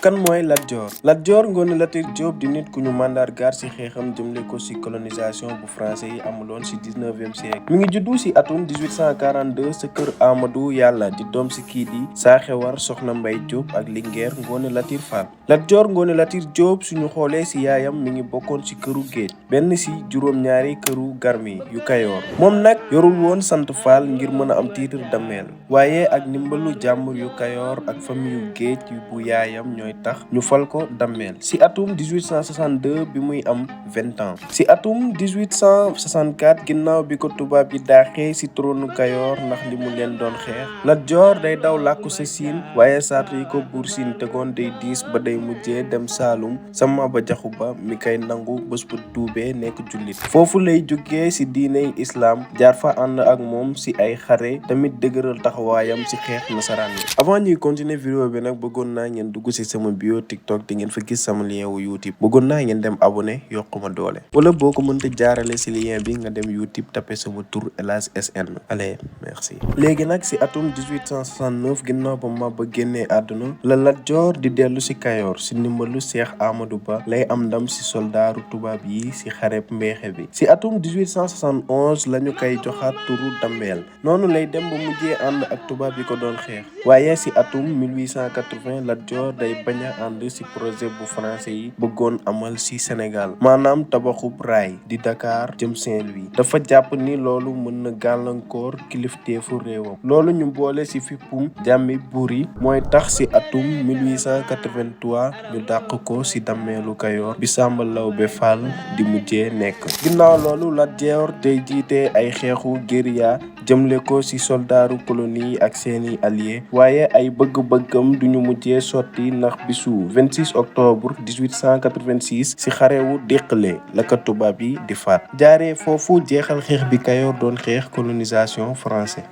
kan mooy Lat Dior. Lat Dior Ngoné Latyr Diop di nit ku ñu mandargaal ci xeexam jëmle ko ci colonisation bu français yi amuloon ci 19e siècle. mi ngi juddu ci atum 1842 sa kër Amadou Yàlla di doom ci kii di Saaxewar Soxna Mbay Diop ak Linguère Ngoné Latyr Fall. Lat Dior Ngoné Latyr Diop suñu xoolee ci yaayam mi ngi bokkoon ci këru géej benn ci juróom-ñaari këru garmi yu Kayoor. moom nag yorul woon sant Fall ngir mën a am titre dameel waaye ak ndimbalu jàmbur yu Kayoor ak famille yu géej bu yaayam ñooy tax ñu fal ko dammeel ci atum 1862 bi muy am 20 ans. ci atum 1864 ginnaaw bi ko tubaab yi daaxee ci trône Kayoor ndax li mu leen doon xeex Lat Dior day daw làkku sa Siin waaye saatu yi ko buur Siin tegoon day diis ba day mujjee dem Saalum sa Maba Jaxu Ba mi kay nangu bés bu tuubee nekk jullit. foofu lay jógee ci diiney islam jaar fa ànd ak moom ci ay xare tamit dëgëral taxawaayam ci xeex nasaraan yi. avant ñuy continuer vidéo bi nag bëggoon naa ngeen dugg ci sama bio TikTok di ngeen fa gis sama lien wu YouTube bëggoon naa ngeen dem abonné yokkuma doole wala boo ko mënta jaarale ci lien bi nga dem YouTube tapé sama tur El Hadj SN. allez merci. léegi nag ci atum 1869 ginnaaw ba Maba génnee àdduna la Lat Dior di dellu ci Kayoor ci ndimbalu Cheikh Amadou Ba lay am ndam ci soldaaru tubaab yi ci xareb Mbeexe bi. ci atum 1871 lañu koy joxaat turu Dameel noonu lay dem ba mujjee ànd ak tubaab yi ko doon xeex waaye ci atum 1880 Lat Dior day bañ a ànd ci projet bu français yi bëggoon amal ci Sénégal maanaam tabaxub raay di Dakar jëm Saint-Louis. dafa jàpp ni loolu mën na gàllankoor kilifteefu réewam loolu ñu boole ci fippum jàmmi buur yi mooy tax ci atum 1883 ñu dàq ko ci dammeelu Kayoor bi Samba Lawbe Fall di mujjee nekk. ginnaaw loolu Lat Dior day jiite ay xeexu guérilla jëmle ko ci soldaaru colonie yi ak seeni alliés waaye ay bëgg-bëggam duñu mujjee sotti ndax bisu 26 octobre 1886 ci xarewu Déqale la ko tubaab yi di faat jaaree foofu jeexal xeex bi Kayoor doon xeex colonisation français.